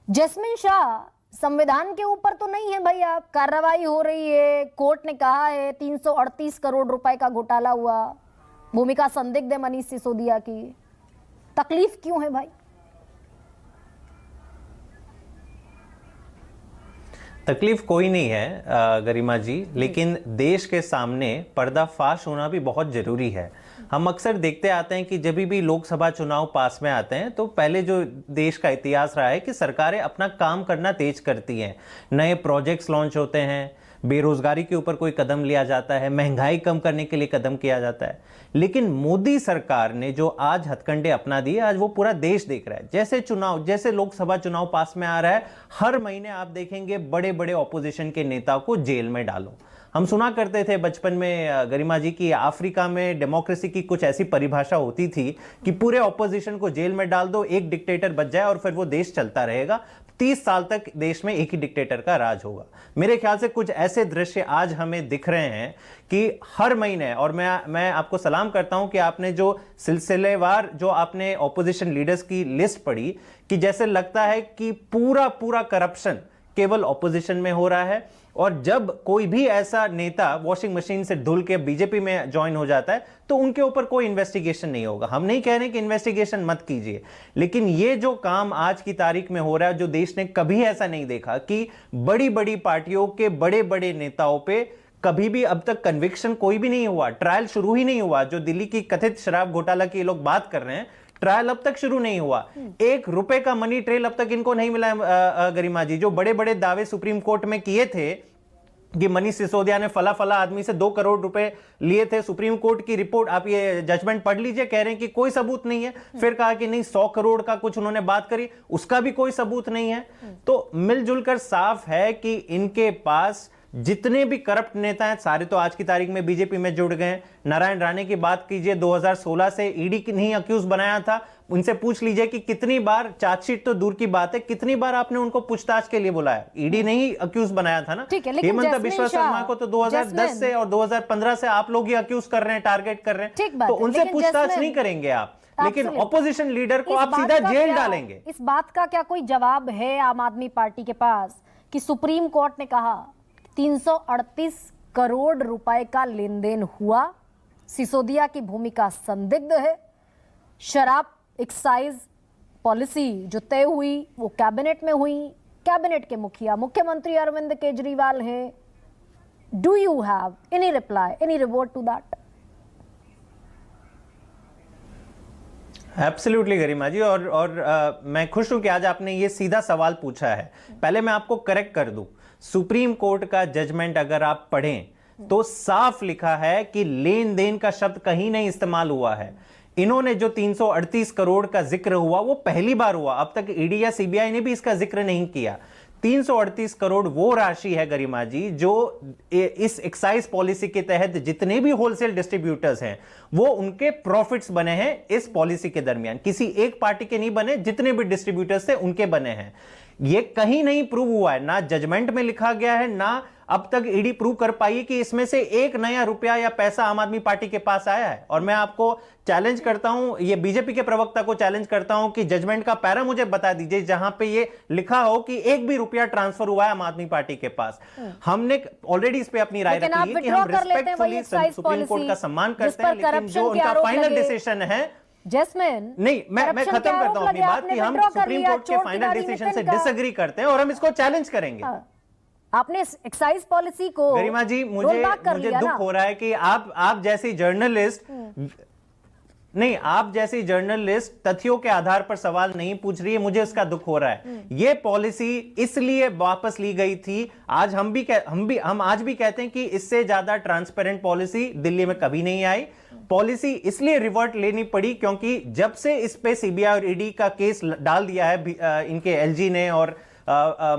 Jasmine Shah, संविधान के ऊपर तो नहीं है भाई, आप कार्रवाई हो रही है, कोर्ट ने कहा है 338 करोड़ रुपए का घोटाला हुआ, भूमिका संदिग्ध है मनीष सिसोदिया की, तकलीफ क्यों है भाई? तकलीफ कोई नहीं है गरिमा जी, लेकिन देश के सामने पर्दाफाश होना भी बहुत जरूरी है। हम अक्सर देखते आते हैं कि जब भी लोकसभा चुनाव पास में आते हैं तो पहले जो देश का इतिहास रहा है कि सरकारें अपना काम करना तेज करती हैं, नए प्रोजेक्ट्स लॉन्च होते हैं, बेरोजगारी के ऊपर कोई कदम लिया जाता है, महंगाई कम करने के लिए कदम किया जाता है। लेकिन मोदी सरकार ने जो आज हथकंडे अपना दिए, आज वो पूरा देश देख रहा है। जैसे लोकसभा चुनाव पास में आ रहा है, हर महीने आप देखेंगे बड़े बड़े ऑपोजिशन के नेता को जेल में डालो। हम सुना करते थे बचपन में गरिमा जी की अफ्रीका में डेमोक्रेसी की कुछ ऐसी परिभाषा होती थी कि पूरे ऑपोजिशन को जेल में डाल दो, एक डिक्टेटर बच जाए और फिर वो देश चलता रहेगा। 30 साल तक देश में एक ही डिक्टेटर का राज होगा। मेरे ख्याल से कुछ ऐसे दृश्य आज हमें दिख रहे हैं कि हर महीने, और मैं आपको सलाम करता हूं कि आपने जो सिलसिलेवार जो आपने ऑपोजिशन लीडर्स की लिस्ट पढ़ी, कि जैसे लगता है कि पूरा करप्शन केवल ऑपोजिशन में हो रहा है, और जब कोई भी ऐसा नेता वॉशिंग मशीन से धुल के बीजेपी में ज्वाइन हो जाता है तो उनके ऊपर कोई इन्वेस्टिगेशन नहीं होगा। हम नहीं कह रहे कि इन्वेस्टिगेशन मत कीजिए, लेकिन ये जो काम आज की तारीख में हो रहा है, जो देश ने कभी ऐसा नहीं देखा कि बड़ी बड़ी पार्टियों के बड़े बड़े नेताओं पे कभी भी अब तक कन्विक्शन कोई भी नहीं हुआ, ट्रायल शुरू ही नहीं हुआ। जो दिल्ली की कथित शराब घोटाला की लोग बात कर रहे हैं, ट्रायल अब तक शुरू नहीं हुआ। 1 रुपए का मनी ट्रेल अब तक इनको नहीं मिला है। गरिमा जी, जो बड़े बड़े दावे सुप्रीम कोर्ट में किए थे कि मनीष सिसोदिया ने फला आदमी से 2 करोड़ रुपए लिए थे, सुप्रीम कोर्ट की रिपोर्ट आप ये जजमेंट पढ़ लीजिए, कह रहे हैं कि कोई सबूत नहीं है। फिर कहा कि नहीं 100 करोड़ का कुछ उन्होंने बात करी, उसका भी कोई सबूत नहीं है। तो मिलजुल कर साफ है कि इनके पास जितने भी करप्ट नेता हैं सारे तो आज की तारीख में बीजेपी में जुड़ गए। नारायण राणे की बात कीजिए, 2016 से ईडी की नहीं अक्यूज बनाया था, उनसे पूछ लीजिए कि कितनी बार, चार्जशीट तो दूर की बात है, कितनी बार आपने उनको पूछताछ के लिए बुलाया। ईडी ने ही अक्यूज बनाया था ना। हेमंत बिश्वा शर्मा को तो 2010 से और 2015 से आप लोग ही अक्यूज कर रहे हैं, टारगेट कर रहे हैं, तो उनसे पूछताछ नहीं करेंगे आप, लेकिन ऑपोजिशन लीडर को आप सीधा जेल डालेंगे। इस बात का क्या कोई जवाब है आम आदमी पार्टी के पास कि सुप्रीम कोर्ट ने कहा 338 करोड़ रुपए का लेन देन हुआ, सिसोदिया की भूमिका संदिग्ध है, शराब एक्साइज पॉलिसी जो तय हुई वो कैबिनेट में हुई, कैबिनेट के मुखिया मुख्यमंत्री अरविंद केजरीवाल हैं। Do you have any reply, any reward to that? Absolutely Garima ji, और मैं खुश हूं कि आज आपने ये सीधा सवाल पूछा है। पहले मैं आपको करेक्ट कर दूं, सुप्रीम कोर्ट का जजमेंट अगर आप पढ़ें तो साफ लिखा है कि लेन देन का शब्द कहीं नहीं इस्तेमाल हुआ है। इन्होंने जो 338 करोड़ का जिक्र हुआ वो पहली बार हुआ, अब तक ईडी या सीबीआई ने भी इसका जिक्र नहीं किया। 338 करोड़ वो राशि है गरिमा जी जो इस एक्साइज पॉलिसी के तहत जितने भी होलसेल डिस्ट्रीब्यूटर्स हैं वो उनके प्रॉफिट्स बने हैं इस पॉलिसी के दरमियान। किसी एक पार्टी के नहीं बने, जितने भी डिस्ट्रीब्यूटर्स थे उनके बने हैं। ये कहीं नहीं प्रूव हुआ है, ना जजमेंट में लिखा गया है, ना अब तक ईडी प्रूव कर पाई है कि इसमें से एक नया रुपया या पैसा आम आदमी पार्टी के पास आया है। और मैं आपको चैलेंज करता हूं, ये बीजेपी के प्रवक्ता को चैलेंज करता हूं कि जजमेंट का पैरा मुझे बता दीजिए जहां पे ये लिखा हो कि एक भी रुपया ट्रांसफर हुआ है आम आदमी पार्टी के पास। हमने ऑलरेडी इस पे अपनी राय रखी है कि हम रिस्पेक्टफुली सुप्रीम कोर्ट का सम्मान करते हैं, लेकिन जो उनका फाइनल डिसीजन है, जैस्मिन, नहीं, मैं खत्म करता हूं अपनी बात कि हम सुप्रीम कोर्ट के फाइनल डिसीजन से डिसएग्री करते हैं और हम इसको चैलेंज करेंगे। आपने एक्साइज पॉलिसी को, गरिमा जी, मुझे दुख हो रहा है कि आप जैसी जर्नलिस्ट नहीं, आप जैसी जर्नलिस्ट तथ्यों के आधार पर सवाल नहीं पूछ रही है, मुझे इसका दुख हो रहा है। ये पॉलिसी इसलिए वापस ली गई थी, आज हम आज भी कहते हैं कि इससे ज्यादा ट्रांसपेरेंट पॉलिसी दिल्ली में कभी नहीं आई। पॉलिसी इसलिए रिवर्ट लेनी पड़ी क्योंकि जब से इस पे सीबीआई और ईडी का केस डाल दिया है इनके एलजी ने और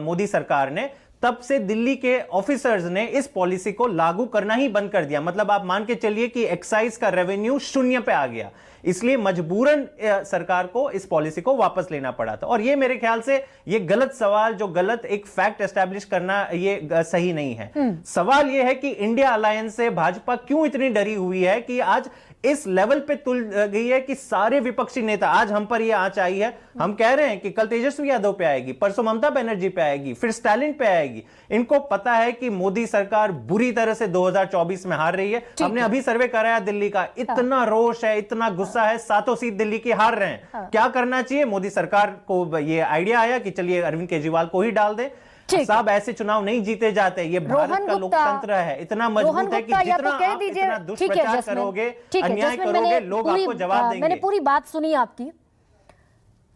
मोदी सरकार ने, तब से दिल्ली के ऑफिसर्स ने इस पॉलिसी को लागू करना ही बंद कर दिया। मतलब आप मान के चलिए कि एक्साइज का रेवेन्यू 0 पे आ गया, इसलिए मजबूरन सरकार को इस पॉलिसी को वापस लेना पड़ा था। और ये मेरे ख्याल से ये गलत सवाल, जो गलत एक फैक्ट एस्टैब्लिश करना, ये सही नहीं है। सवाल ये है कि इंडिया अलायंस से भाजपा क्यों इतनी डरी हुई है कि आज इस लेवल पे तुल गई है कि सारे विपक्षी नेता, आज हम पर ये आंच आई है, हम कह रहे हैं कि कल तेजस्वी यादव पे आएगी, परसों ममता बनर्जी पे आएगी, फिर स्टालिन पे आएगी। इनको पता है कि मोदी सरकार बुरी तरह से 2024 में हार रही है। हमने अभी सर्वे कराया दिल्ली का, इतना रोष है, इतना गुस्सा है, 7 सीट दिल्ली की हार रहे हैं। क्या करना चाहिए? मोदी सरकार को ये आइडिया आया कि चलिए अरविंद केजरीवाल को ही डाल दे। साहब, ऐसे चुनाव नहीं जीते जाते, ये भारत का लोकतंत्र है, इतना मजबूत है कि जितना आप इतना दुष्प्रचार करोगे, अन्याय करोगे, लोग आपको जवाब देंगे। मैंने पूरी बात सुनी आपकी,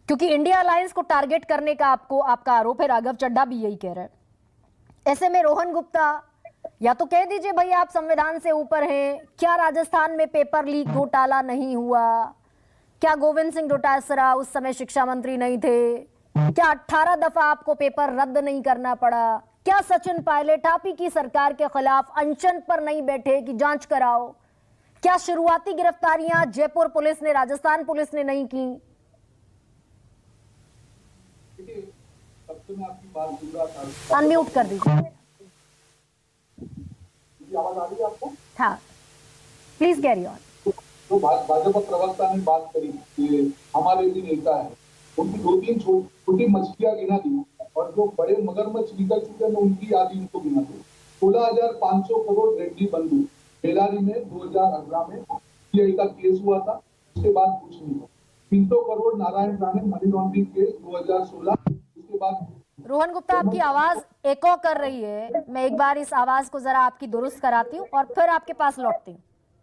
क्योंकि इंडिया अलायंस को टारगेट करने का आपका आरोप है, राघव चड्ढा भी यही कह रहे हैं। ऐसे में रोहन गुप्ता, या तो कह दीजिए भाई आप संविधान से ऊपर हैं, क्या राजस्थान में पेपर लीक घोटाला नहीं हुआ? क्या गोविंद सिंह डोटासरा उस समय शिक्षा मंत्री नहीं थे? क्या 18 दफा आपको पेपर रद्द नहीं करना पड़ा? क्या सचिन पायलट आप ही की सरकार के खिलाफ अनशन पर नहीं बैठे कि जांच कराओ? क्या शुरुआती गिरफ्तारियां जयपुर पुलिस ने, राजस्थान पुलिस ने नहीं की? अनम्यूट कर दीजिए। आवाज आ रही है आपको? हाँ, प्लीज कैरी ऑन। तो भाजपा प्रवक्ता ने बात करी कि हमारे भी नेता है, उनकी 2-3 छोटी मछलियां गिना दी और जो बड़े मगरमच्छ निकल चुके हैं उनकी याद इनको गिना दी। 16,500 करोड़ रेड्डी बंधु बेलारी में 2018 में सीआई का केस हुआ था, उसके बाद कुछ नहीं हुआ। 300 crore Narayan Rane money laundering case 2016, उसके बाद। रोहन गुप्ता, आपकी आवाज एको कर रही है, मैं एक बार इस आवाज को जरा आपकी दुरुस्त कराती हूँ और फिर आपके पास लौटती हूँ।